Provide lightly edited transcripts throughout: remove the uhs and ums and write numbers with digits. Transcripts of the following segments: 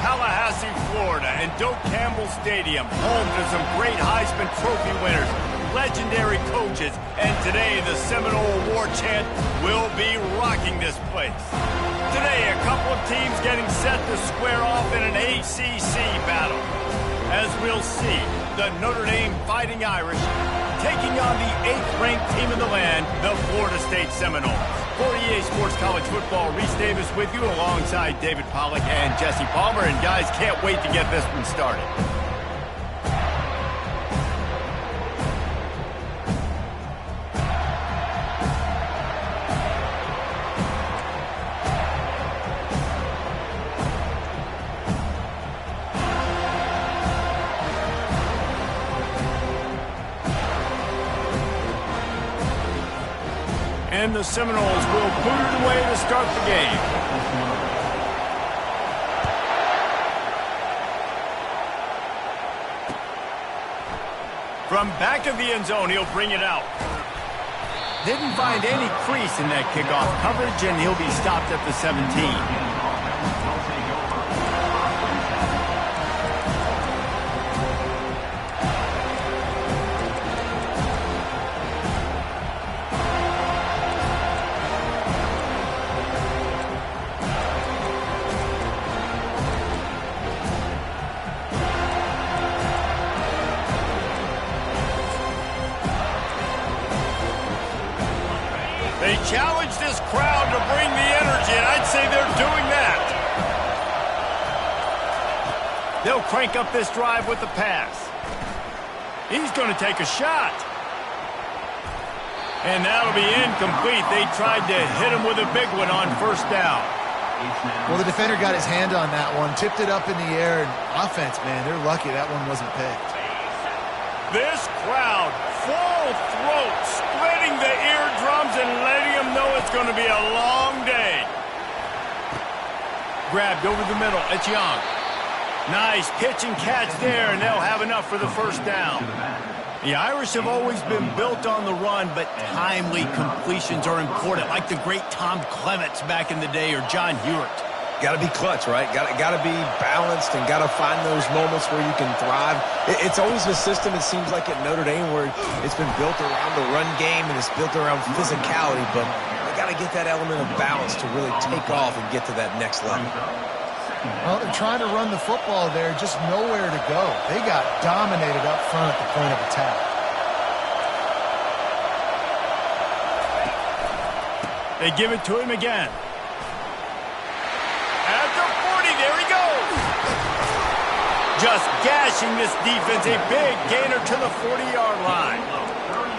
Tallahassee, Florida, and Doak Campbell Stadium, home to some great Heisman Trophy winners, legendary coaches, and today the Seminole Award chant will be rocking this place. Today, a couple of teams getting set to square off in an ACC battle. As we'll see, the Notre Dame Fighting Irish taking on the 8th-ranked team in the land, the Florida State Seminoles. For EA Sports College Football, Reese Davis with you alongside David Pollack and Jesse Palmer. And guys, can't wait to get this one started. And the Seminoles will boot it away to start the game. From back of the end zone, he'll bring it out. Didn't find any crease in that kickoff coverage, and he'll be stopped at the 17. They challenge this crowd to bring the energy, and I'd say they're doing that. They'll crank up this drive with the pass. He's going to take a shot. And that'll be incomplete. They tried to hit him with a big one on first down. Well, the defender got his hand on that one, tipped it up in the air, and offense, man, they're lucky that one wasn't picked. This crowd, full throat, splitting the eardrums and letting them know it's going to be a long day. Grabbed over the middle. It's Young. Nice pitch and catch there, and they'll have enough for the first down. The Irish have always been built on the run, but timely completions are important, like the great Tom Clements back in the day or John Hewitt. Got to be clutch, right? Got to be balanced and got to find those moments where you can thrive. It's always a system, it seems like, at Notre Dame where it's been built around the run game and it's built around physicality, but they got to get that element of balance to really take off and get to that next level. Well, they're trying to run the football there, just nowhere to go. They got dominated up front at the point of attack. They give it to him again. At the 40, there he goes. Just gashing this defense, a big gainer to the 40-yard line.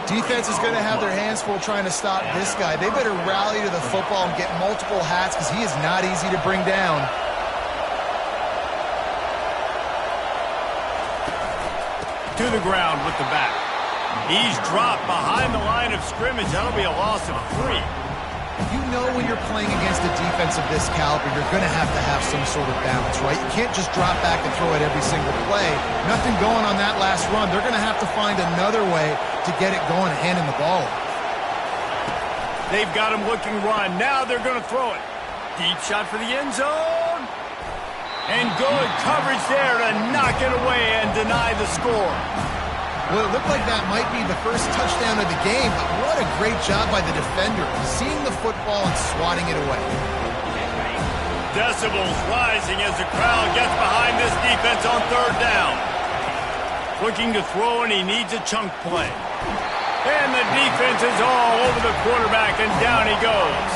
Defense is going to have their hands full trying to stop this guy. They better rally to the football and get multiple hats because he is not easy to bring down. To the ground with the back. He's dropped behind the line of scrimmage. That'll be a loss of 3. You know when you're playing against a defense of this caliber, you're going to have some sort of balance, right? You can't just drop back and throw it every single play. Nothing going on that last run. They're going to have to find another way to get it going and handing the ball off. They've got him looking run. Now they're going to throw it. Deep shot for the end zone. And good coverage there to knock it away and deny the score. Well, it looked like that might be the first touchdown of the game, but what a great job by the defender, seeing the football and swatting it away. Decibels rising as the crowd gets behind this defense on third down. Looking to throw, and he needs a chunk play. And the defense is all over the quarterback, and down he goes.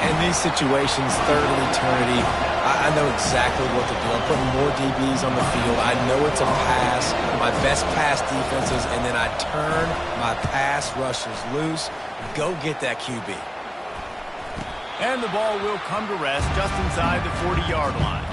In these situations, third and eternity, I know exactly what to do. I'm putting more DBs on the field. I know it's a pass, my best pass defenses, and then I turn my pass rushers loose. Go get that QB. And the ball will come to rest just inside the 40-yard line.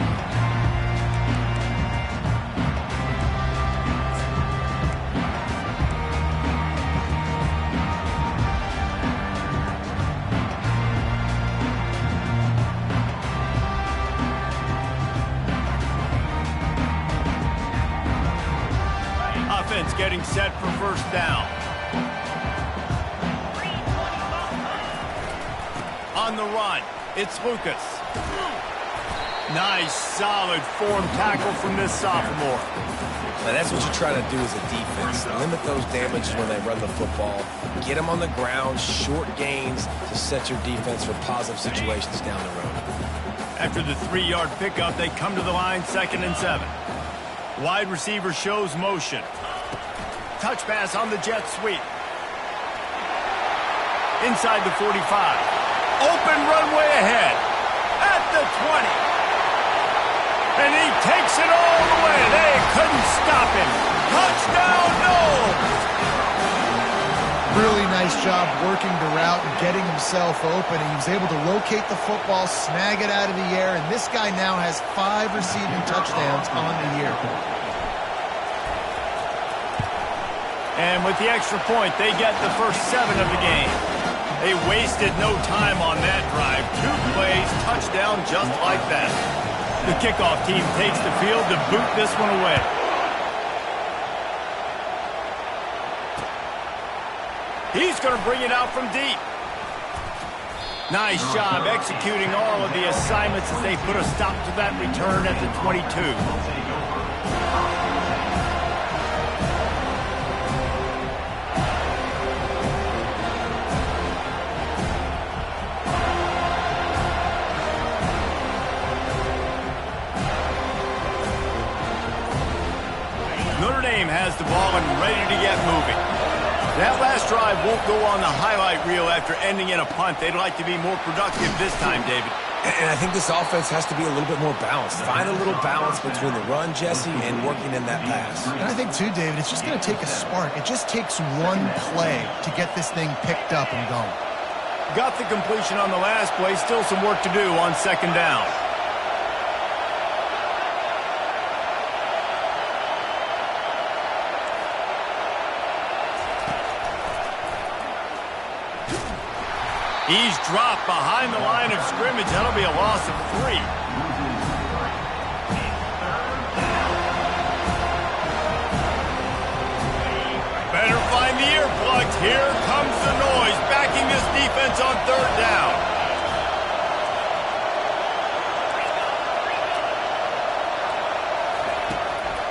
Offense getting set for first down. On the run, it's Lucas. Nice, solid form tackle from this sophomore. Now that's what you try to do as a defense. Limit those damages when they run the football. Get them on the ground, short gains to set your defense for positive situations down the road. After the 3-yard pickup, they come to the line, 2nd and 7. Wide receiver shows motion. Touch pass on the jet sweep. Inside the 45. Open runway ahead. At the 20. And he takes it all the way. They couldn't stop him. Touchdown, Knowles! Really nice job working the route and getting himself open. He was able to locate the football, snag it out of the air, and this guy now has 5 receiving touchdowns on the year. And with the extra point, they get the first 7 of the game. They wasted no time on that drive. 2 plays, touchdown just like that. The kickoff team takes the field to boot this one away. He's going to bring it out from deep. Nice job executing all of the assignments as they put a stop to that return at the 22. Notre Dame has the ball and ready to get moving. That last drive won't go on the highlight reel after ending in a punt. They'd like to be more productive this time, David. And I think this offense has to be a little bit more balanced. Find a little balance between the run, Jesse, and working in that pass. And I think, too, David, it's just going to take a spark. It just takes one play to get this thing picked up and going. Got the completion on the last play. Still some work to do on 2nd down. He's dropped behind the line of scrimmage. That'll be a loss of 3. Better find the earplugs. Here comes the noise, backing this defense on 3rd down.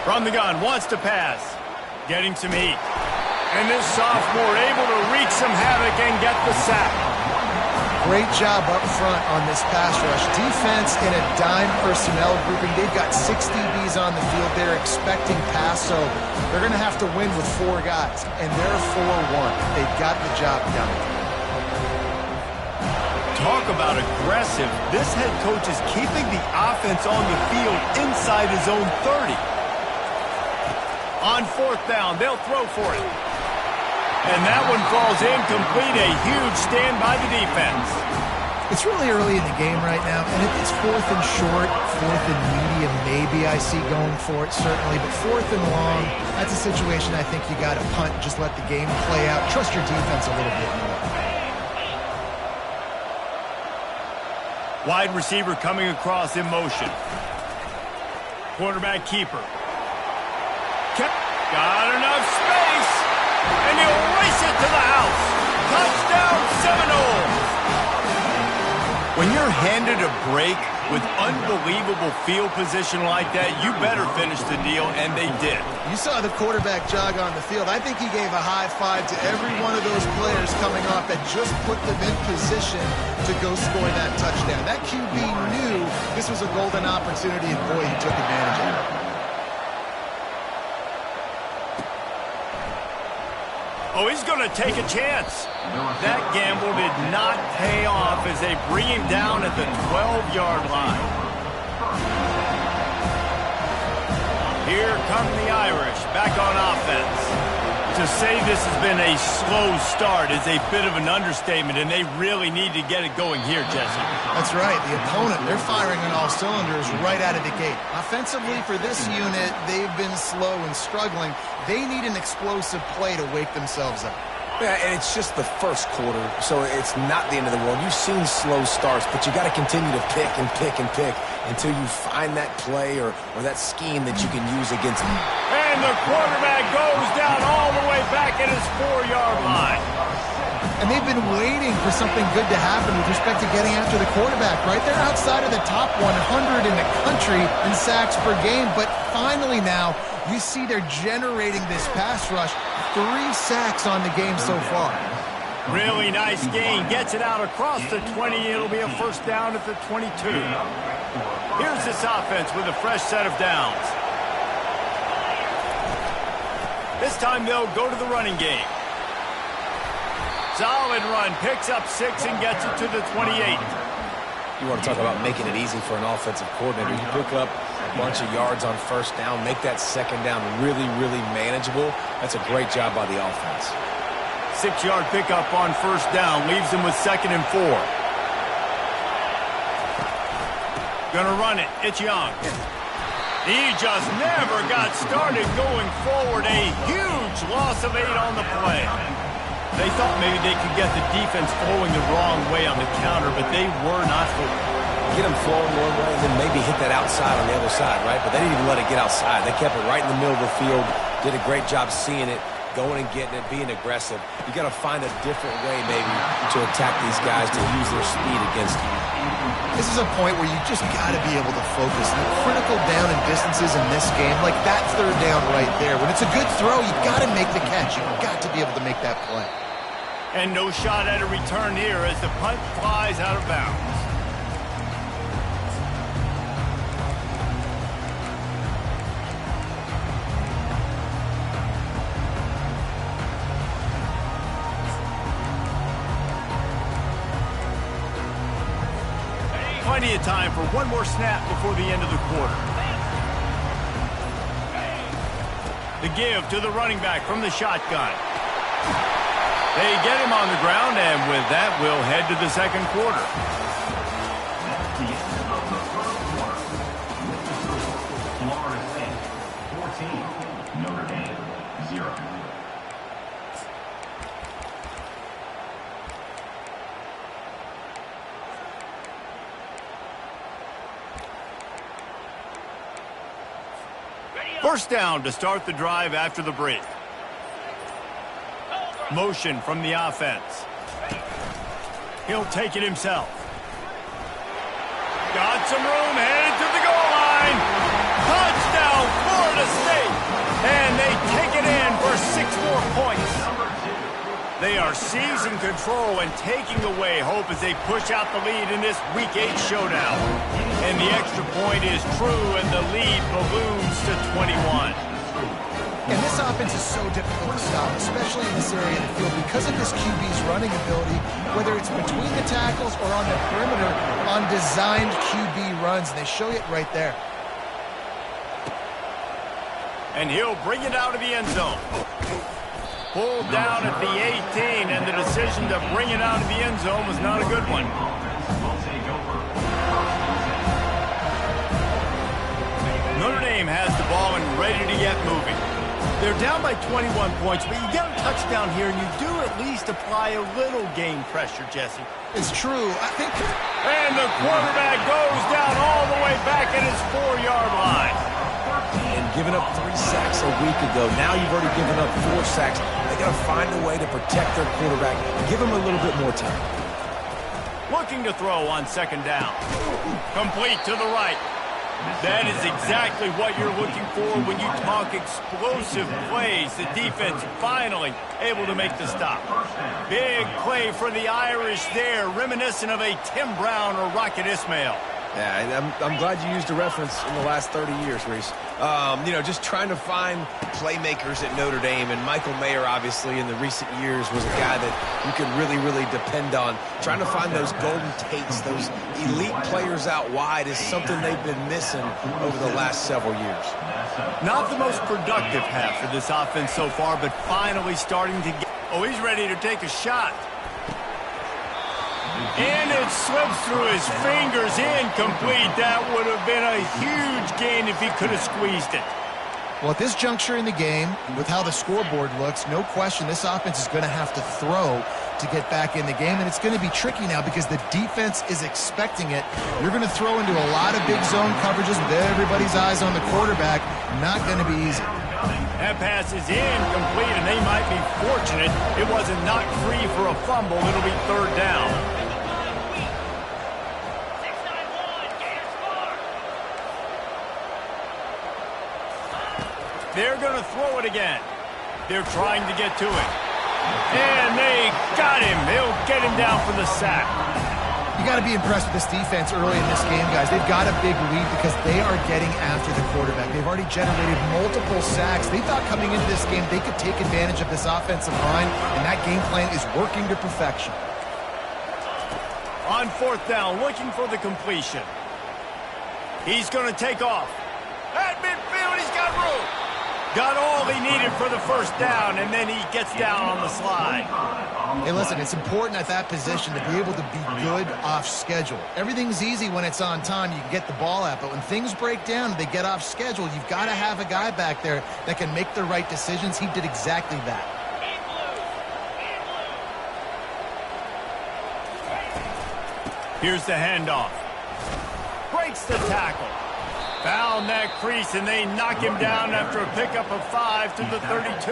From the gun, wants to pass. Getting some heat. And this sophomore able to wreak some havoc and get the sack. Great job up front on this pass rush. Defense in a dime personnel grouping. They've got 6 DBs on the field. They're expecting pass, so they're going to have to win with 4 guys. And they're 4-1. They've got the job done. Talk about aggressive. This head coach is keeping the offense on the field inside his own 30. On 4th down, they'll throw for it. And that one falls incomplete. A huge stand by the defense. It's really early in the game right now, and it's 4th and short, 4th and medium maybe I see going for it, certainly. But 4th and long, that's a situation I think you got to punt and just let the game play out. Trust your defense a little bit more. Wide receiver coming across in motion. Quarterback keeper. Got enough space. And he'll race it to the house. Touchdown, Seminoles. When you're handed a break with unbelievable field position like that, you better finish the deal, and they did. You saw the quarterback jog on the field. I think he gave a high five to every one of those players coming off that just put them in position to go score that touchdown. That QB knew this was a golden opportunity, and boy, he took advantage of it. Oh, he's going to take a chance. That gamble did not pay off as they bring him down at the 12-yard line. Here come the Irish back on offense. To say this has been a slow start is a bit of an understatement, and they really need to get it going here, Jesse. That's right. The opponent, they're firing on all cylinders right out of the gate. Offensively, for this unit, they've been slow and struggling. They need an explosive play to wake themselves up. Yeah, and it's just the first quarter, so it's not the end of the world. You've seen slow starts, but you got to continue to pick and pick and pick until you find that play or that scheme that you can use against them. And the quarterback goes down all the way back at his 4-yard line. And they've been waiting for something good to happen with respect to getting after the quarterback, right? They're outside of the top 100 in the country in sacks per game, but finally now you see they're generating this pass rush. 3 sacks on the game so far. Really nice gain. Gets it out across the 20. It'll be a first down at the 22. Here's this offense with a fresh set of downs. This time they'll go to the running game. Solid run. Picks up 6 and gets it to the 28. You want to talk about making it easy for an offensive coordinator. You pick up a bunch of yards on first down, make that second down really, really manageable. That's a great job by the offense. 6-yard pickup on first down. Leaves him with 2nd and 4. Gonna run it. It's Young. He just never got started going forward. A huge loss of 8 on the play. They thought maybe they could get the defense flowing the wrong way on the counter, but they were not fooling. Get them flowing one way and then maybe hit that outside on the other side, right? But they didn't even let it get outside. They kept it right in the middle of the field. Did a great job seeing it, going and getting it, being aggressive. You got to find a different way maybe to attack these guys, to use their speed against you. This is a point where you just got to be able to focus. The critical down and distances in this game, like that third down right there. When it's a good throw, you got to make the catch. You've got to be able to make that play. And no shot at a return here as the punt flies out of bounds. Plenty of time for one more snap before the end of the quarter. The give to the running back from the shotgun. They get him on the ground, and with that, we'll head to the second quarter. Florida State, 14. Notre Dame, 0. First down to start the drive after the break. Motion from the offense. He'll take it himself. Got some room, headed to the goal line. Touchdown, Florida State. And they take it in for 6 more points. They are seizing control and taking away hope as they push out the lead in this Week 8 showdown. And the extra point is true, and the lead balloons to 21. And this offense is so difficult to stop, especially in this area of the field, because of this QB's running ability, whether it's between the tackles or on the perimeter on designed QB runs. And they show it right there. And he'll bring it out of the end zone. Pulled down at the 18, and the decision to bring it out of the end zone was not a good one. Notre Dame has the ball and ready to get moving. They're down by 21 points, but you get a touchdown here, and you do at least apply a little game pressure, Jesse. It's true. I think. And the quarterback goes down all the way back at his 4-yard line. And giving up 3 sacks a week ago. Now you've already given up 4 sacks. They got to find a way to protect their quarterback. Give him a little bit more time. Looking to throw on second down. Complete to the right. That is exactly what you're looking for when you talk explosive plays. The defense finally able to make the stop. Big play for the Irish there, reminiscent of a Tim Brown or Rocket Ismail. Yeah, I'm glad you used a reference in the last 30 years, Reese. You know, just trying to find playmakers at Notre Dame, and Michael Mayer, obviously, in the recent years was a guy that you could really, really depend on. Trying to find those golden Tates, those elite players out wide is something they've been missing over the last several years. Not the most productive half for this offense so far, but finally starting to get... Oh, he's ready to take a shot. And it slips through his fingers, incomplete. That would have been a huge gain if he could have squeezed it. Well, at this juncture in the game, with how the scoreboard looks, no question this offense is going to have to throw to get back in the game, and it's going to be tricky now because the defense is expecting it. You're going to throw into a lot of big zone coverages with everybody's eyes on the quarterback. Not going to be easy. That pass is incomplete, and they might be fortunate it wasn't knocked free for a fumble. It'll be third down. They're going to throw it again. They're trying to get to it. And they got him. They'll get him down for the sack. You got to be impressed with this defense early in this game, guys. They've got a big lead because they are getting after the quarterback. They've already generated multiple sacks. They thought coming into this game they could take advantage of this offensive line, and that game plan is working to perfection. On fourth down, looking for the completion. He's going to take off. At midfield, he's got room. Got all he needed for the first down, and then he gets down on the slide. Hey, listen, it's important at that position to be able to be good off schedule. Everything's easy when it's on time. You can get the ball out, but when things break down, they get off schedule. You've got to have a guy back there that can make the right decisions. He did exactly that. Here's the handoff. Breaks the tackle. Found that crease, and they knock him down after a pickup of 5 to the 32.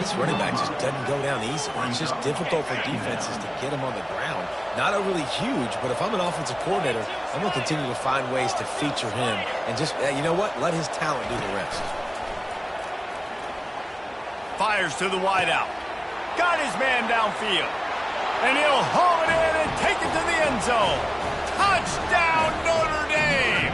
This running back just doesn't go down easy. It's just difficult for defenses to get him on the ground. Not overly huge, but if I'm an offensive coordinator, I'm going to continue to find ways to feature him and just, you know what, let his talent do the rest. Fires to the wideout. Got his man downfield. And he'll haul it in and take it to the end zone. Touchdown, Notre Dame!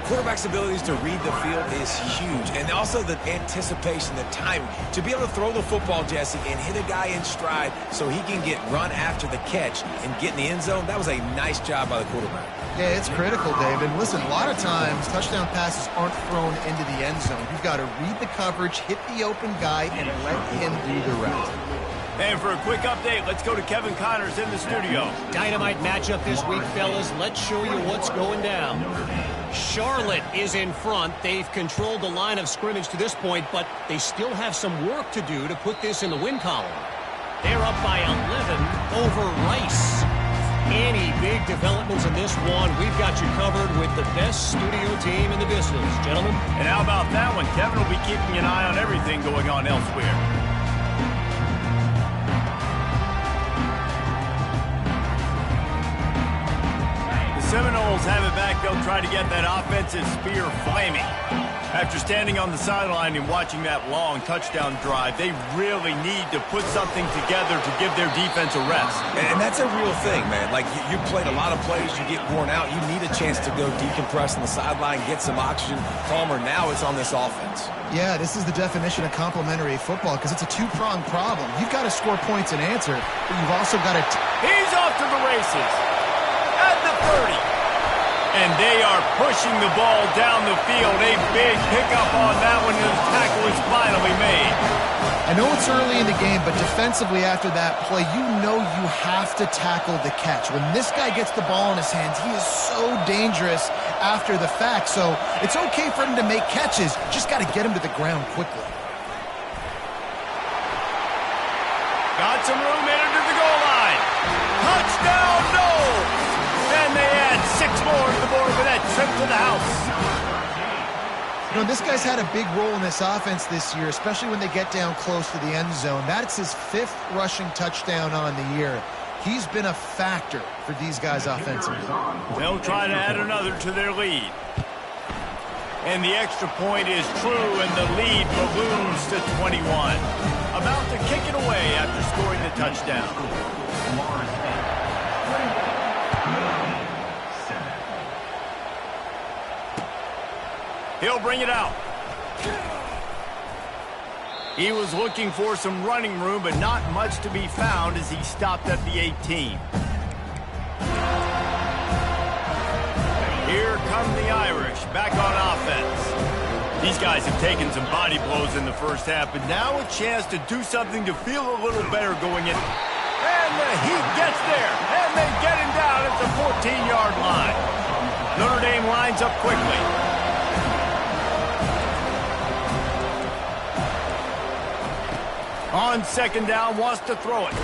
Quarterback's abilities to read the field is huge, and also the anticipation, the time to be able to throw the football, Jesse, and hit a guy in stride so he can get run after the catch and get in the end zone. That was a nice job by the quarterback. Yeah, it's critical, Dave. And listen, a lot of times touchdown passes aren't thrown into the end zone. You've got to read the coverage, hit the open guy, and let him do the rest. And for a quick update, let's go to Kevin Connors in the studio. Dynamite matchup this week, fellas. Let's show you what's going down. Charlotte is in front. They've controlled the line of scrimmage to this point, but they still have some work to do to put this in the win column. They're up by 11 over Rice. Any big developments in this one, we've got you covered with the best studio team in the business, gentlemen. And how about that one? Kevin will be keeping an eye on everything going on elsewhere. Seminoles have it back. They'll try to get that offensive spear flaming. After standing on the sideline and watching that long touchdown drive, they really need to put something together to give their defense a rest. And that's a real thing, man. Like, you played a lot of plays, you get worn out. You need a chance to go decompress on the sideline, get some oxygen, calmer. Now it's on this offense. Yeah, this is the definition of complementary football because it's a two-pronged problem. You've got to score points and answer, but you've also got to... He's off to the races. At the 30. And they are pushing the ball down the field. A big pickup on that one, and the tackle is finally made. I know it's early in the game, but defensively after that play, you know you have to tackle the catch. When this guy gets the ball in his hands, he is so dangerous after the fact. So it's okay for him to make catches. Just got to get him to the ground quickly. Got some room in to the goal line. Touchdown, no! And they add 6 more to the board for that trip to the house. You know, this guy's had a big role in this offense this year, especially when they get down close to the end zone. That's his 5th rushing touchdown on the year. He's been a factor for these guys offensively. They'll try to add another to their lead. And the extra point is true, and the lead balloons to 21. About to kick it away after scoring the touchdown. He'll bring it out. He was looking for some running room, but not much to be found as he stopped at the 18. Here come the Irish, back on offense. These guys have taken some body blows in the first half, but now a chance to do something to feel a little better going in. And the Heat gets there, and they get him down at the 14-yard line. Notre Dame lines up quickly. On second down, wants to throw it.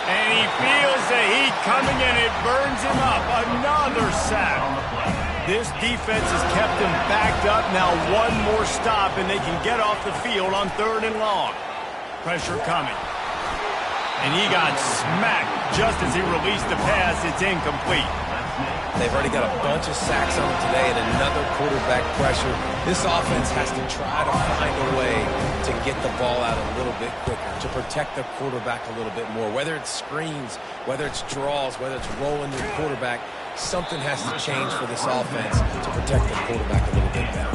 And he feels the heat coming, and it burns him up. Another sack. This defense has kept them backed up. Now one more stop, and they can get off the field on 3rd and long. Pressure coming. And he got smacked just as he released the pass. It's incomplete. They've already got a bunch of sacks on them today and another quarterback pressure. This offense has to try to find a way to get the ball out a little bit quicker, to protect the quarterback a little bit more. Whether it's screens, whether it's draws, whether it's rolling your quarterback, something has to change for this offense to protect the quarterback a little bit better.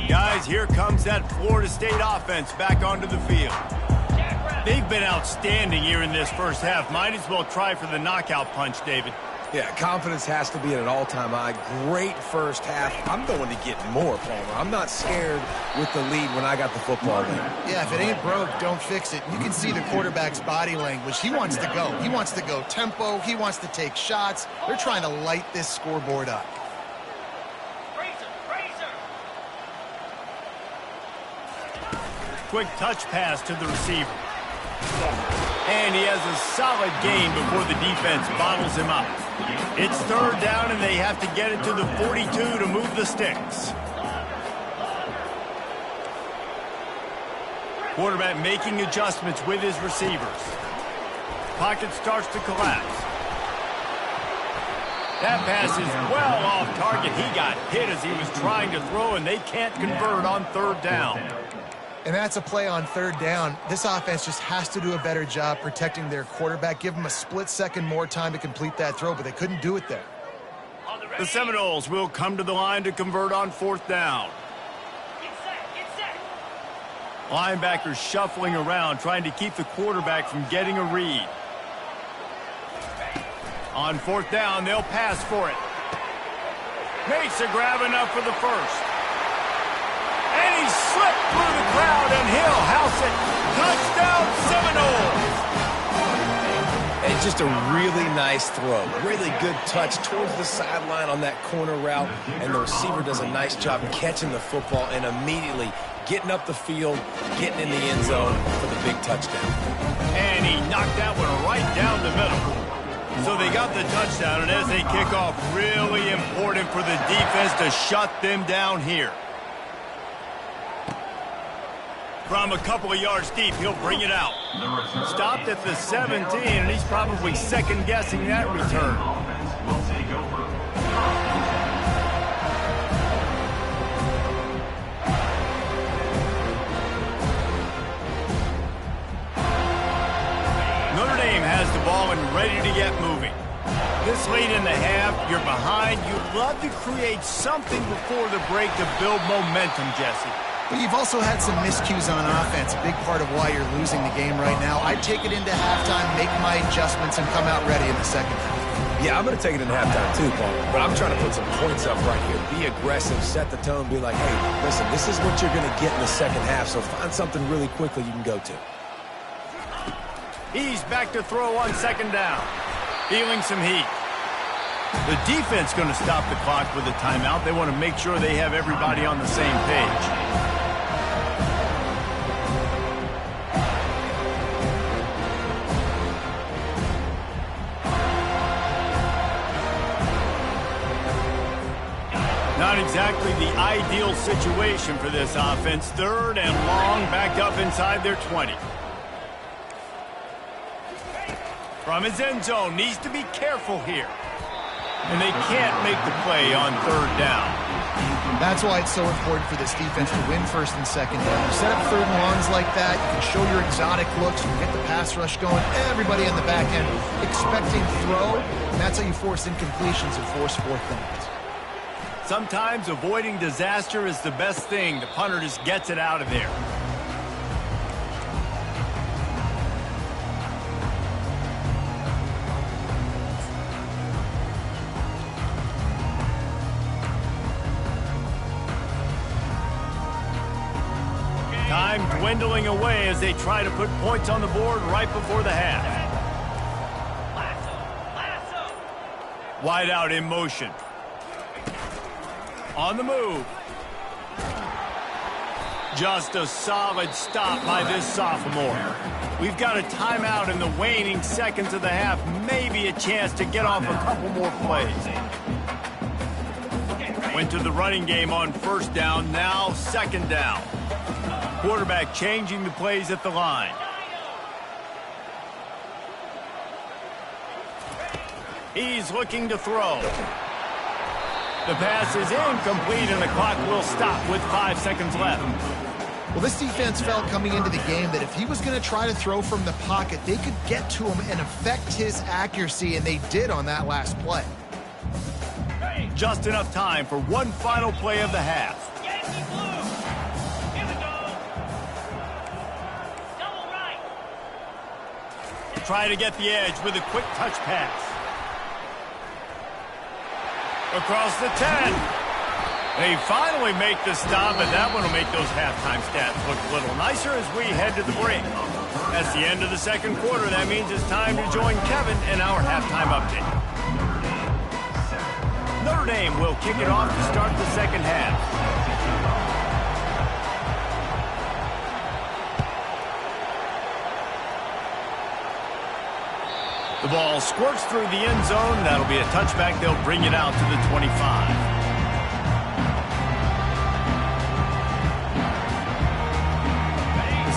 Guys, here comes that Florida State offense back onto the field. They've been outstanding here in this first half. Might as well try for the knockout punch, David. Yeah, confidence has to be at an all-time high. Great first half. I'm going to get more, Palmer. I'm not scared with the lead when I got the football lead. Yeah, if it ain't broke, don't fix it. You can see the quarterback's body language. He wants to go. He wants to go tempo. He wants to take shots. They're trying to light this scoreboard up. Quick touch pass to the receiver. And he has a solid gain before the defense bottles him up. It's 3rd down, and they have to get it to the 42 to move the sticks. Quarterback making adjustments with his receivers. Pocket starts to collapse. That pass is well off target. He got hit as he was trying to throw, and they can't convert on 3rd down. And that's a play on 3rd down. This offense just has to do a better job protecting their quarterback. Give them a split second more time to complete that throw, but they couldn't do it there. The Seminoles will come to the line to convert on 4th down. Linebackers shuffling around, trying to keep the quarterback from getting a read. On 4th down, they'll pass for it. Makes a grab enough for the first. And he slipped through the crowd, and he'll house it. Touchdown, Seminoles! It's just a really nice throw. Really good touch towards the sideline on that corner route, and the receiver does a nice job catching the football and immediately getting up the field, getting in the end zone for the big touchdown. And he knocked that one right down the middle. So they got the touchdown, and as they kick off, really important for the defense to shut them down here. From a couple of yards deep, he'll bring it out. Stopped at the 17, and he's probably second-guessing that return. Notre Dame has the ball and ready to get moving. This late in the half, you're behind. You'd love to create something before the break to build momentum, Jesse. But you've also had some miscues on offense, a big part of why you're losing the game right now. I'd take it into halftime, make my adjustments, and come out ready in the second half. Yeah, I'm going to take it into halftime too, Paul. But I'm trying to put some points up right here. Be aggressive, set the tone, be like, hey, listen, this is what you're going to get in the second half, so find something really quickly you can go to. He's back to throw on 2nd down. Feeling some heat. The defense going to stop the clock with a timeout. They want to make sure they have everybody on the same page. Not exactly the ideal situation for this offense. 3rd and long, back up inside their 20. From his end zone, needs to be careful here. And they can't make the play on 3rd down. That's why it's so important for this defense to win 1st and 2nd down. You set up 3rd and longs like that, you can show your exotic looks, you get the pass rush going, everybody on the back end expecting throw, and that's how you force incompletions and force 4th downs. Sometimes avoiding disaster is the best thing. The punter just gets it out of there. Time dwindling away as they try to put points on the board right before the half. Wide out in motion. On the move. Just a solid stop by this sophomore. We've got a timeout in the waning seconds of the half. Maybe a chance to get off a couple more plays. Went to the running game on first down, now second down. Quarterback changing the plays at the line. He's looking to throw. The pass is incomplete, and the clock will stop with 5 seconds left. Well, this defense felt coming into the game that if he was going to try to throw from the pocket, they could get to him and affect his accuracy, and they did on that last play. Just enough time for one final play of the half. Try to get the edge with a quick touch pass. Across the 10. They finally make the stop, and that one will make those halftime stats look a little nicer as we head to the break. That's the end of the second quarter. That means it's time to join Kevin in our halftime update. Notre Dame will kick it off to start the second half. The ball squirts through the end zone. That'll be a touchback. They'll bring it out to the 25.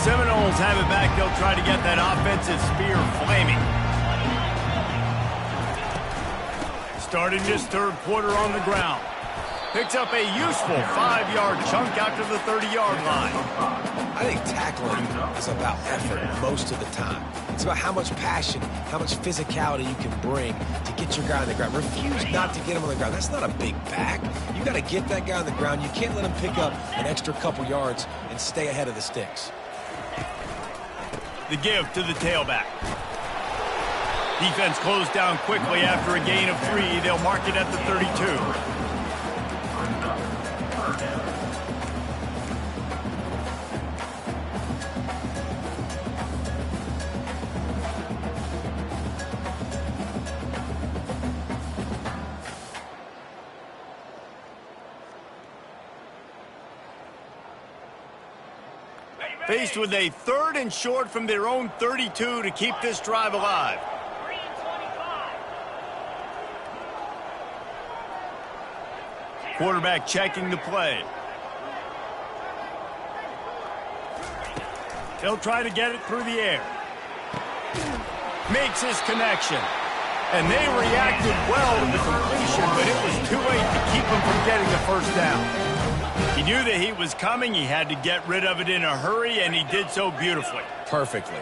Seminoles have it back. They'll try to get that offensive spear flaming. Starting this third quarter on the ground. Picks up a useful 5-yard chunk out to the 30-yard line. I think tackling is about effort most of the time. It's about how much passion, how much physicality you can bring to get your guy on the ground. Refuse not to get him on the ground. That's not a big back. You got to get that guy on the ground. You can't let him pick up an extra couple yards and stay ahead of the sticks. The give to the tailback. Defense closed down quickly after a gain of 3. They'll mark it at the 32. Faced with a 3rd and short from their own 32 to keep this drive alive. Quarterback checking the play. They'll try to get it through the air. Makes his connection. And they reacted well to the completion, but it was too late to keep him from getting the first down. He knew that he was coming. He had to get rid of it in a hurry, and he did so beautifully. Perfectly.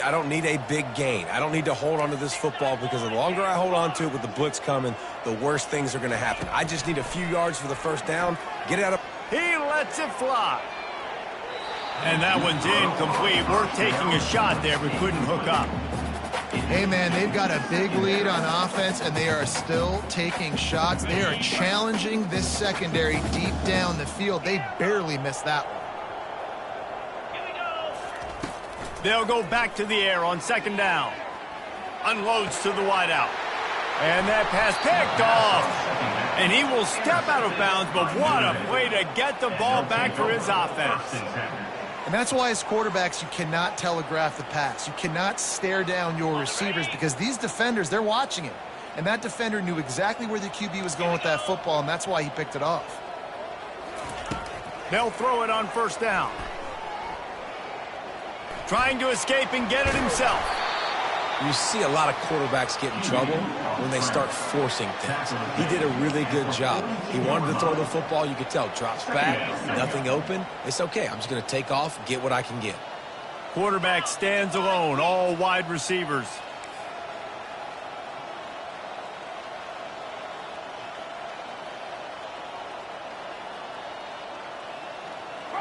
I don't need a big gain. I don't need to hold on to this football because the longer I hold on to it with the blitz coming, the worse things are going to happen. I just need a few yards for the first down. Get it out of... He lets it fly. And that one's incomplete. We're taking a shot there, but couldn't hook up. Hey, man, they've got a big lead on offense, and they are still taking shots. They are challenging this secondary deep down the field. They barely missed that one. They'll go back to the air on second down. Unloads to the wideout. And that pass picked off. And he will step out of bounds, but what a play to get the ball back for his offense. And that's why as quarterbacks, you cannot telegraph the pass. You cannot stare down your receivers because these defenders, they're watching it. And that defender knew exactly where the QB was going with that football, and that's why he picked it off. They'll throw it on first down. Trying to escape and get it himself. You see a lot of quarterbacks get in trouble when they start forcing things. He did a really good job. He wanted to throw the football. You could tell. Drops back, nothing open. It's okay. I'm just going to take off, get what I can get. Quarterback stands alone, all wide receivers.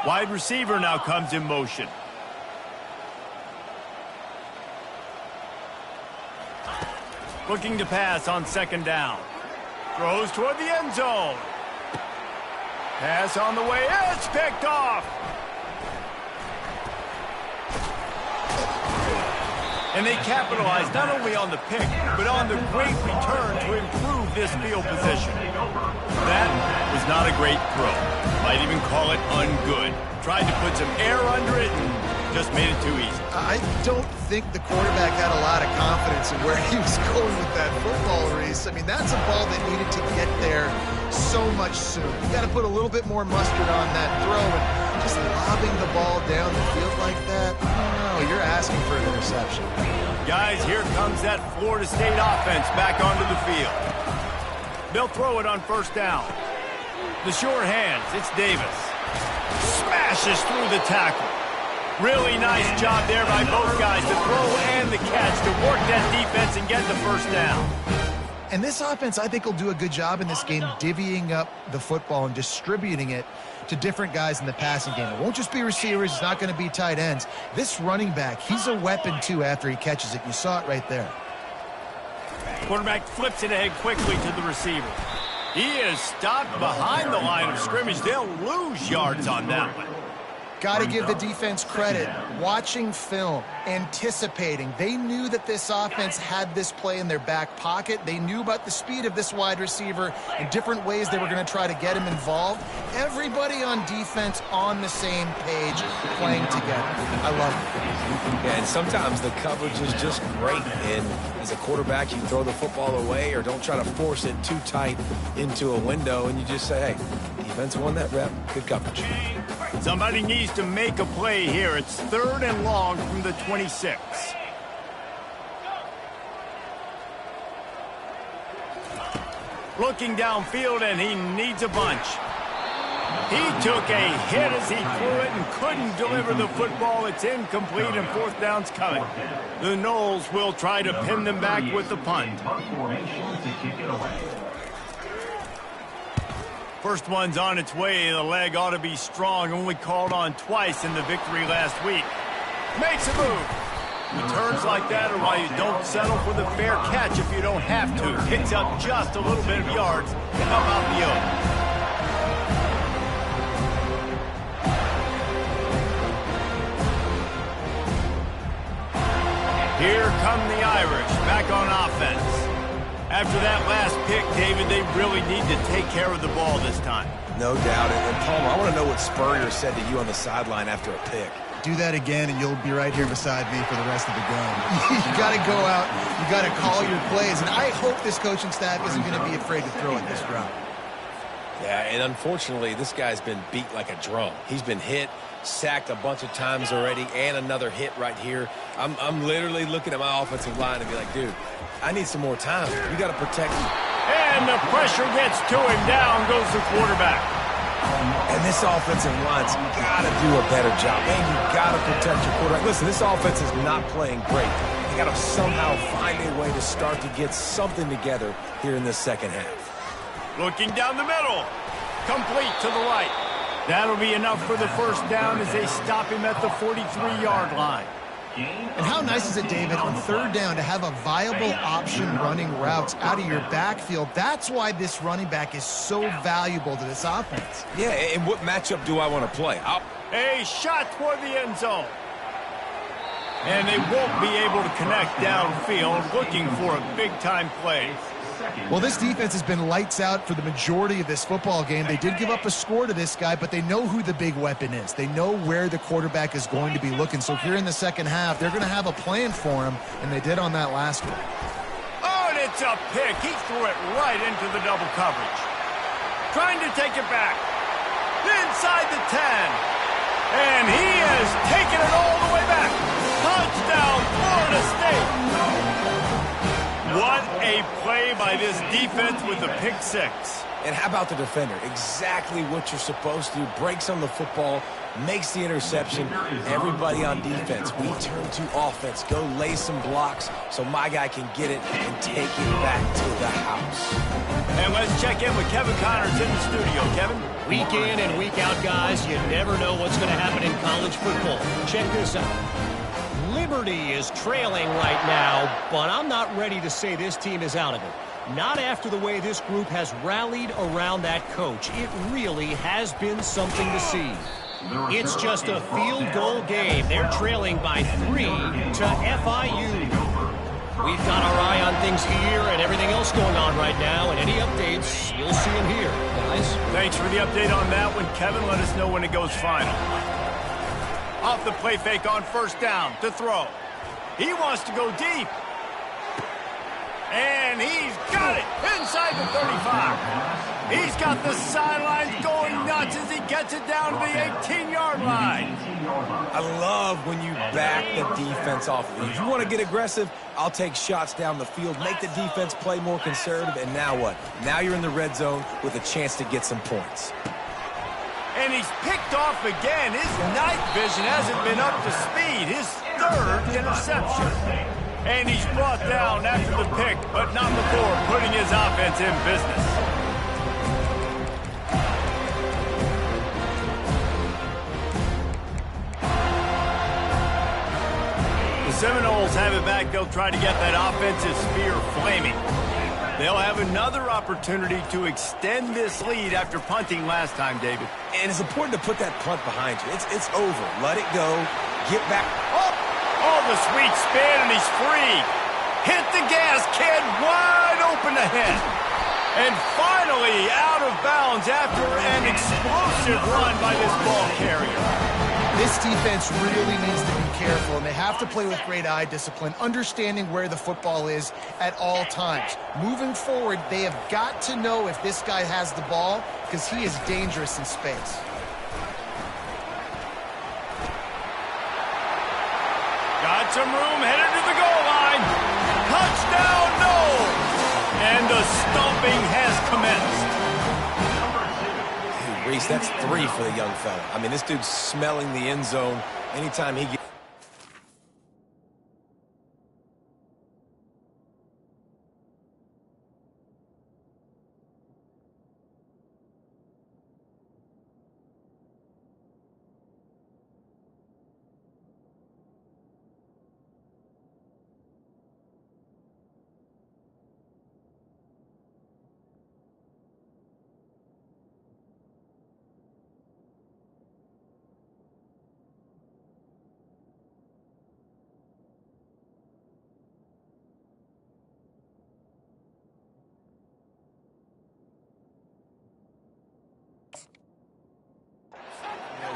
Wide receiver now comes in motion. Looking to pass on second down. Throws toward the end zone. Pass on the way. It's picked off. And they capitalize not only on the pick, but on the great return to improve this field position. That was not a great throw. Might even call it ungood. Tried to put some air under it and just made it too easy. I don't think the quarterback had a lot of confidence in where he was going with that football, Reese. I mean, that's a ball that needed to get there so much sooner. You got to put a little bit more mustard on that throw, and just lobbing the ball down the field like that, I don't know, you're asking for an interception. Guys, here comes that Florida State offense back onto the field. They'll throw it on first down. The sure hands, it's Davis. Smashes through the tackle. Really nice job there by both guys, the throw and the catch, to work that defense and get the first down. And this offense, I think, will do a good job in this game divvying up the football and distributing it to different guys in the passing game. It won't just be receivers. It's not going to be tight ends. This running back, he's a weapon, too, after he catches it. You saw it right there. Quarterback flips it ahead quickly to the receiver. He is stopped behind the line of scrimmage. They'll lose yards on that one. Got to give the defense credit. Watching film, anticipating. They knew that this offense had this play in their back pocket. They knew about the speed of this wide receiver and different ways they were going to try to get him involved. Everybody on defense on the same page, playing together. I love it. Yeah, and sometimes the coverage is just great. And as a quarterback, you throw the football away or don't try to force it too tight into a window, and you just say, hey, defense won that rep. Good coverage. Somebody needs to make a play here. It's 3rd and long from the 26. Looking downfield, and he needs a bunch. He took a hit as he threw it and couldn't deliver the football. It's incomplete, and 4th down's coming. The Noles will try to pin them back with the punt. First one's on its way. The leg ought to be strong. Only called on twice in the victory last week. Makes a move. Returns like that are why you don't settle for the fair catch if you don't have to. Picks up just a little bit of yards to help out the Oaks. Here come the Irish back on offense. After that last pick, David, they really need to take care of the ball this time. No doubt. And Palmer, I want to know what Spurrier said to you on the sideline after a pick. Do that again, and you'll be right here beside me for the rest of the game. You got to go out. You got to call your plays. And I hope this coaching staff isn't going to be afraid to throw it this route. Yeah, and unfortunately, this guy's been beat like a drum. He's been hit, sacked a bunch of times already, and another hit right here. I'm literally looking at my offensive line and be like, dude, I need some more time. You got to protect him. And the pressure gets to him. Down goes the quarterback. And this offensive line's got to do a better job. Man, you got to protect your quarterback. Listen, this offense is not playing great. They got to somehow find a way to start to get something together here in this second half. Looking down the middle. Complete to the right. That'll be enough for the first down as they stop him at the 43-yard line. And how nice is it, David, on 3rd down to have a viable option running routes out of your backfield? That's why this running back is so valuable to this offense. Yeah, and what matchup do I want to play? A shot toward the end zone. And they won't be able to connect downfield, looking for a big-time play. Well, this defense has been lights out for the majority of this football game. They did give up a score to this guy, but they know who the big weapon is. They know where the quarterback is going to be looking. So here in the second half, they're going to have a plan for him, and they did on that last one. Oh, and it's a pick. He threw it right into the double coverage. Trying to take it back. Inside the 10. And he is taking it all the way back. Touchdown, Florida State. What a play by this defense with the pick 6. And how about the defender? Exactly what you're supposed to do. Breaks on the football, makes the interception. Everybody on defense, we turn to offense. Go lay some blocks so my guy can get it and take it back to the house. And let's check in with Kevin Connors in the studio. Kevin? Week in and week out, guys, you never know what's going to happen in college football. Check this out. Liberty is trailing right now, but I'm not ready to say this team is out of it. Not after the way this group has rallied around that coach. It really has been something to see. It's just a field goal game. They're trailing by 3 to FIU. We've got our eye on things here and everything else going on right now, and any updates, you'll see them here, guys. Thanks for the update on that one, Kevin. Let us know when it goes final. Off the play fake on first down to throw. He wants to go deep. And he's got it inside the 35. He's got the sidelines going nuts as he gets it down to the 18-yard line. I love when you back the defense off. If you want to get aggressive, I'll take shots down the field, make the defense play more conservative, and now what? Now you're in the red zone with a chance to get some points. And he's picked off again. His night vision hasn't been up to speed. His third interception. And he's brought down after the pick, but not before putting his offense in business. The Seminoles have it back. They'll try to get that offensive spear flaming. They'll have another opportunity to extend this lead after punting last time, David. And it's important to put that punt behind you. It's over. Let it go. Get back. Oh, the sweet spin, and he's free. Hit the gas, kid, wide open ahead. And finally out of bounds after an explosive run by this ball carrier. This defense really needs to be careful, and they have to play with great eye discipline, understanding where the football is at all times. Moving forward, they have got to know if this guy has the ball, because he is dangerous in space. Got some room, headed to the goal line. Touchdown, no! And the stomping has commenced. Hey, Reese, that's 3 for the young fella. I mean, this dude's smelling the end zone anytime he gets...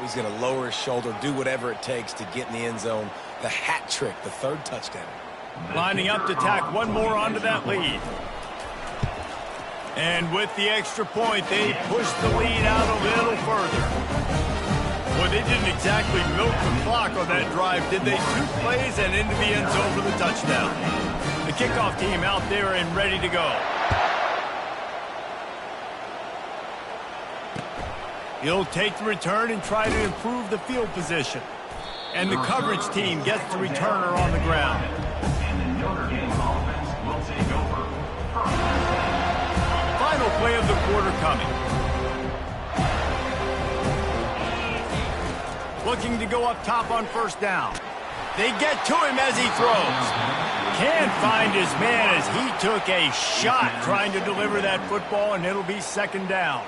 He's going to lower his shoulder, do whatever it takes to get in the end zone. The hat trick, the 3rd touchdown. Lining up to tack one more onto that lead. And with the extra point, they push the lead out a little further. Well, they didn't exactly milk the clock on that drive, did they? 2 plays and into the end zone for the touchdown. The kickoff team out there and ready to go. He'll take the return and try to improve the field position. And the coverage team gets the returner on the ground. And the Notre Dame offense will take over. Final play of the quarter coming. Looking to go up top on first down. They get to him as he throws. Can't find his man as he took a shot trying to deliver that football, and it'll be 2nd down.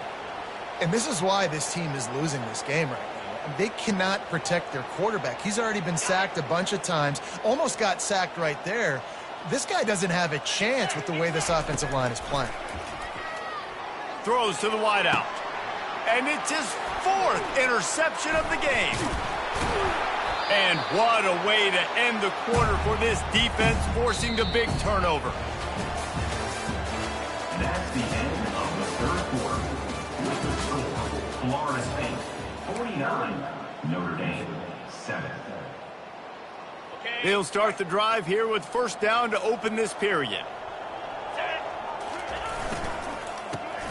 And this is why this team is losing this game right now. They cannot protect their quarterback. He's already been sacked a bunch of times, almost got sacked right there. This guy doesn't have a chance with the way this offensive line is playing. Throws to the wideout. And it's his 4th interception of the game. And what a way to end the quarter for this defense, forcing the big turnover. That's the end of the 3rd quarter. With the score, Florida State 49, Notre Dame 7. They'll start the drive here with first down to open this period.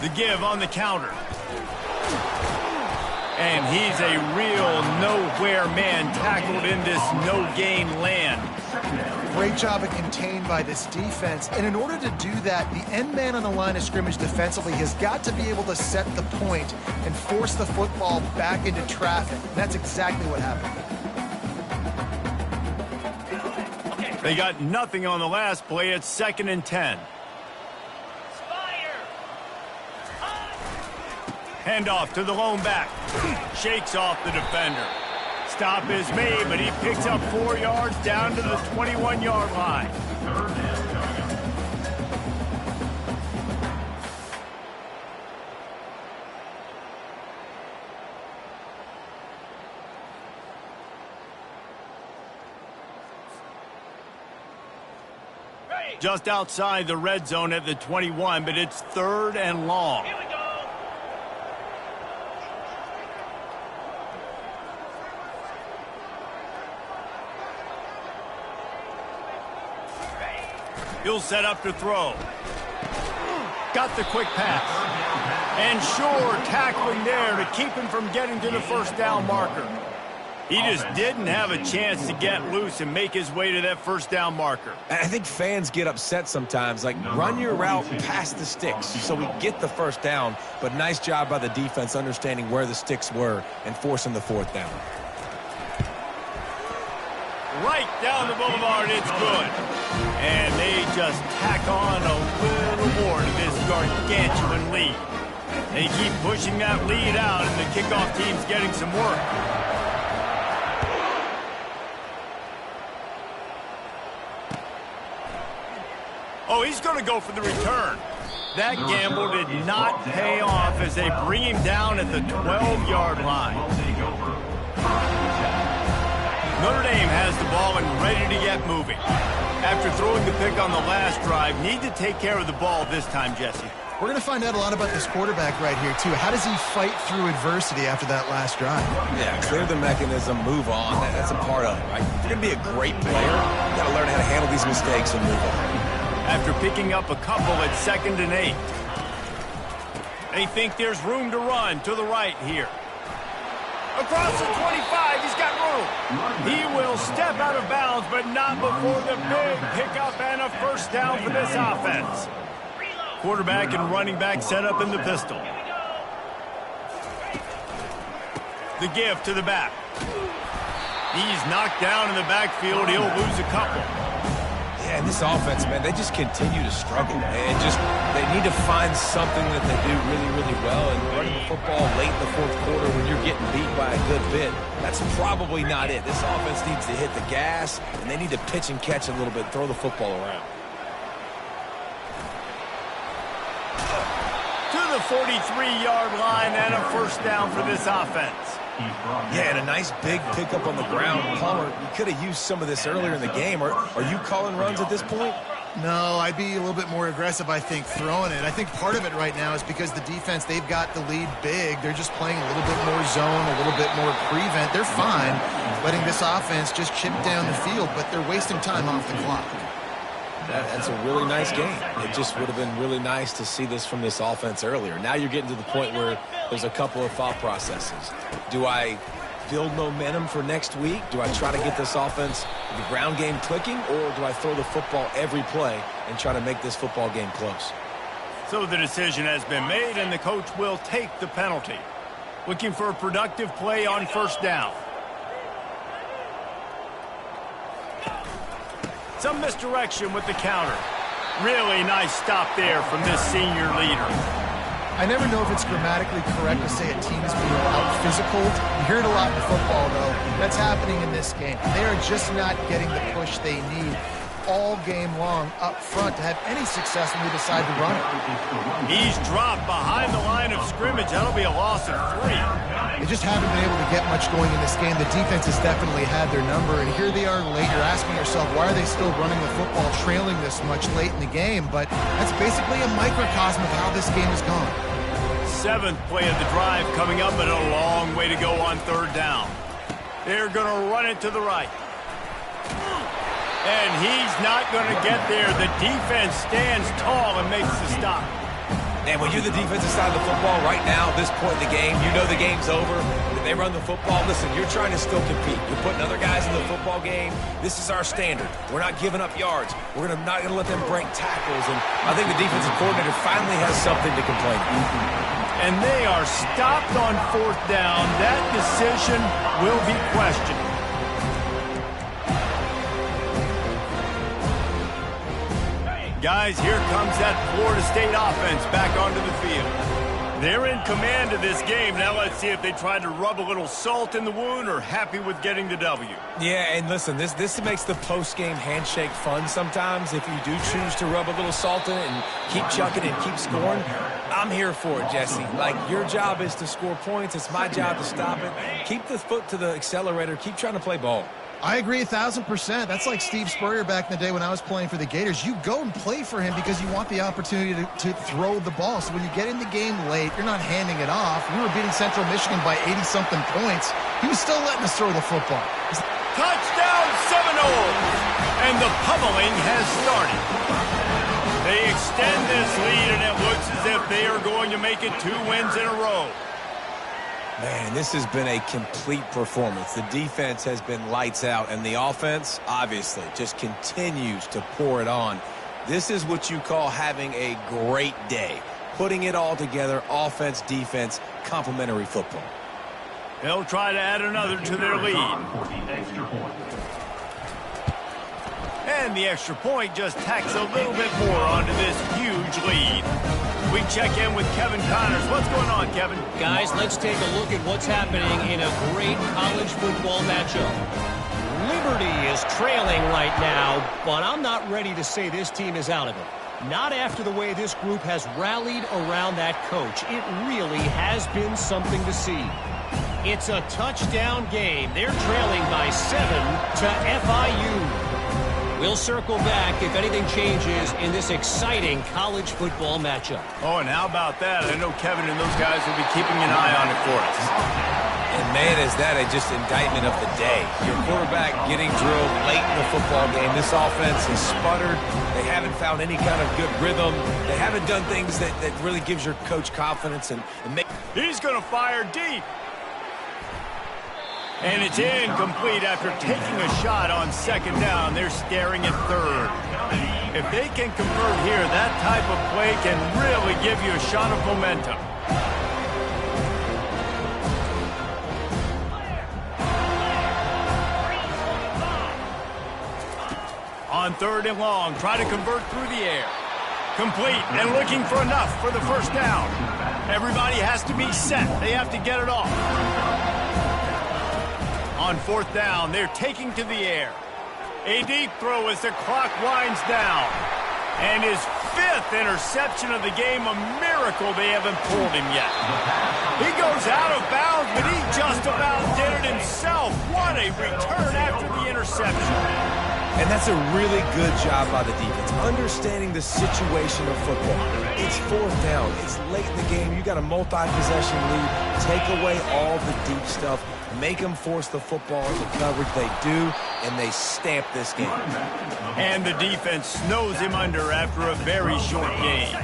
The give on the counter. And he's a real nowhere man tackled in this no-gain land. Great job of contained by this defense. And in order to do that, the end man on the line of scrimmage defensively has got to be able to set the point and force the football back into traffic. And that's exactly what happened. They got nothing on the last play. It's 2nd and 10. Handoff to the lone back. Shakes off the defender. Stop is made, but he picks up 4 yards down to the 21-yard line. Just outside the red zone at the 21, but it's 3rd and long. He'll set up to throw. Got the quick pass. And sure, tackling there to keep him from getting to the first down marker. He just didn't have a chance to get loose and make his way to that first down marker. I think fans get upset sometimes. Like, run your route past the sticks so we get the first down. But nice job by the defense understanding where the sticks were and forcing the 4th down. Right down the boulevard, it's good. And they just tack on a little more to this gargantuan lead. They keep pushing that lead out, and the kickoff team's getting some work. Oh, he's going to go for the return. That gamble did not pay off as they bring him down at the 12-yard line. Notre Dame has the ball and ready to get moving. After throwing the pick on the last drive, need to take care of the ball this time, Jesse. We're going to find out a lot about this quarterback right here, too. How does he fight through adversity after that last drive? Yeah, clear the mechanism, move on. That's a part of it, right? If you're going to be a great player, you got to learn how to handle these mistakes and move on. After picking up a couple at 2nd and 8. They think there's room to run to the right here. Across the 25, he's got room. He will step out of bounds, but not before the big pickup and a first down for this offense. Quarterback and running back set up in the pistol. The give to the back. He's knocked down in the backfield. He'll lose a couple. Yeah, and this offense, man, they just continue to struggle. They need to find something that they do really, really well. And running the football late in the 4th quarter when you're getting beat by a good bit, that's probably not it. This offense needs to hit the gas, and they need to pitch and catch a little bit, throw the football around. To the 43-yard line and a first down for this offense. Yeah, and a nice big pickup on the ground. Palmer, you could have used some of this earlier in the game. Are you calling runs at this point? No, I'd be a little bit more aggressive, I think, throwing it. I think part of it right now is because the defense, they've got the lead big. They're just playing a little bit more zone, a little bit more prevent. They're fine letting this offense just chip down the field, but they're wasting time off the clock. That's a really nice game. It just would have been really nice to see this from this offense earlier. Now you're getting to the point where there's a couple of thought processes. Do I build momentum for next week? Do I try to get this offense, the ground game clicking, or do I throw the football every play and try to make this football game close? So the decision has been made, and the coach will take the penalty. Looking for a productive play on first down. Some misdirection with the counter. Really nice stop there from this senior leader. I never know if it's grammatically correct to say a team is being out-physical. You hear it a lot in football, though. That's happening in this game. They are just not getting the push they need all game long up front to have any success when they decide to run it. He's dropped behind the line of scrimmage. That'll be a loss of 3. They just haven't been able to get much going in this game. The defense has definitely had their number, and here they are late. You're asking yourself, why are they still running the football, trailing this much late in the game? But that's basically a microcosm of how this game has gone. 7th play of the drive coming up, but a long way to go on 3rd down. They're going to run it to the right. And he's not going to get there. The defense stands tall and makes the stop. And when you're the defensive side of the football right now, this point in the game, you know the game's over. If they run the football, listen, you're trying to still compete. You're putting other guys in the football game. This is our standard. We're not giving up yards. We're not going to let them break tackles. And I think the defensive coordinator finally has something to complain about. And they are stopped on 4th down. That decision will be questioned. Guys, here comes that Florida State offense back onto the field. They're in command of this game. Now let's see if they try to rub a little salt in the wound or happy with getting the W. Yeah, and listen, this makes the post-game handshake fun sometimes. If you do choose to rub a little salt in it and keep chucking and keep scoring, I'm here for it, Jesse. Like, your job is to score points. It's my job to stop it. Keep the foot to the accelerator. Keep trying to play ball. I agree 1,000%. That's like Steve Spurrier back in the day when I was playing for the Gators. You go and play for him because you want the opportunity to throw the ball. So when you get in the game late, you're not handing it off. We were beating Central Michigan by 80-something points. He was still letting us throw the football. Touchdown Seminoles! And the pummeling has started. They extend this lead, and it looks as if they are going to make it 2 wins in a row. Man, this has been a complete performance. The defense has been lights out, and the offense, obviously, just continues to pour it on. This is what you call having a great day. Putting it all together, offense, defense, complementary football. They'll try to add another to their lead. And the extra point just tacks a little bit more onto this huge lead. We check in with Kevin Connors. What's going on, Kevin? Guys, let's take a look at what's happening in a great college football matchup. Liberty is trailing right now, but I'm not ready to say this team is out of it. Not after the way this group has rallied around that coach. It really has been something to see. It's a touchdown game. They're trailing by 7 to FIU. We'll circle back if anything changes in this exciting college football matchup. Oh, and how about that? I know Kevin and those guys will be keeping an eye on it for us. And man, is that a just indictment of the day. Your quarterback getting drilled late in the football game. This offense has sputtered. They haven't found any kind of good rhythm. They haven't done things that really gives your coach confidence. And He's going to fire deep. And it's incomplete after taking a shot on 2nd down. They're staring at 3rd. If they can convert here, that type of play can really give you a shot of momentum. On 3rd and long, try to convert through the air. Complete and looking for enough for the 1st down. Everybody has to be set. They have to get it off. On 4th down, they're taking to the air. A deep throw as the clock winds down. And his 5th interception of the game, a miracle they haven't pulled him yet. He goes out of bounds, but he just about did it himself. What a return after the interception. And that's a really good job by the defense, understanding the situation of football. It's 4th down. It's late in the game. You got a multi-possession lead. Take away all the deep stuff. Make them force the football into coverage. They do, and they stamp this game. And the defense snows him under after a very short game.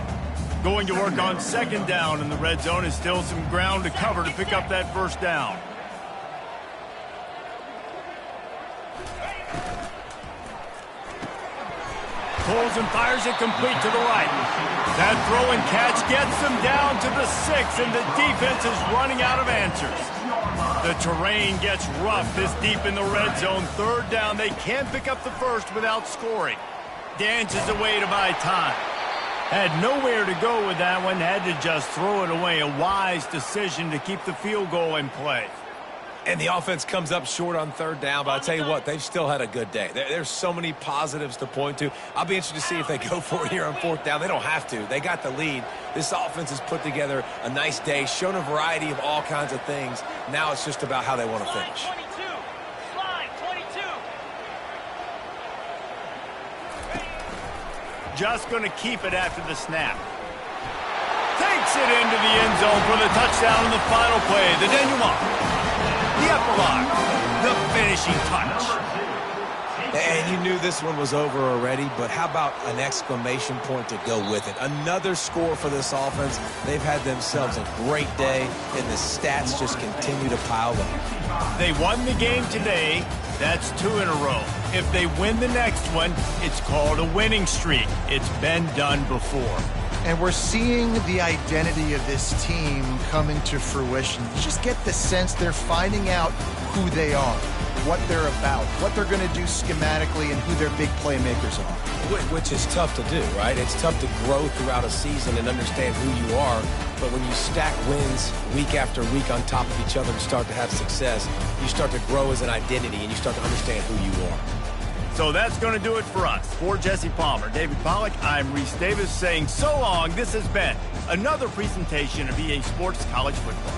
Going to work on 2nd down, and the red zone is still some ground to cover to pick up that 1st down. Pulls and fires it complete to the right. That throw and catch gets them down to the 6, and the defense is running out of answers. The terrain gets rough this deep in the red zone. 3rd down, they can't pick up the 1st without scoring. Dances away to buy time. Had nowhere to go with that one, had to just throw it away. A wise decision to keep the field goal in play. And the offense comes up short on 3rd down, but I'll tell you what, they've still had a good day. There's so many positives to point to. I'll be interested to see if they go for it here on 4th down. They don't have to. They got the lead. This offense has put together a nice day, shown a variety of all kinds of things. Now it's just about how they want to finish. Slide 22. Just going to keep it after the snap. Takes it into the end zone for the touchdown in the final play. The denouement. The epilogue, the finishing touch. And you knew this one was over already, but how about an exclamation point to go with it? Another score for this offense. They've had themselves a great day, and the stats just continue to pile up. They won the game today. That's 2 in a row. If they win the next one, it's called a winning streak. It's been done before. And we're seeing the identity of this team come into fruition. You just get the sense they're finding out who they are, what they're about, what they're going to do schematically, and who their big playmakers are. Which is tough to do, right? It's tough to grow throughout a season and understand who you are. But when you stack wins week after week on top of each other and start to have success, you start to grow as an identity and you start to understand who you are. So that's going to do it for us. For Jesse Palmer, David Pollack, I'm Reese Davis saying so long. This has been another presentation of EA Sports College Football.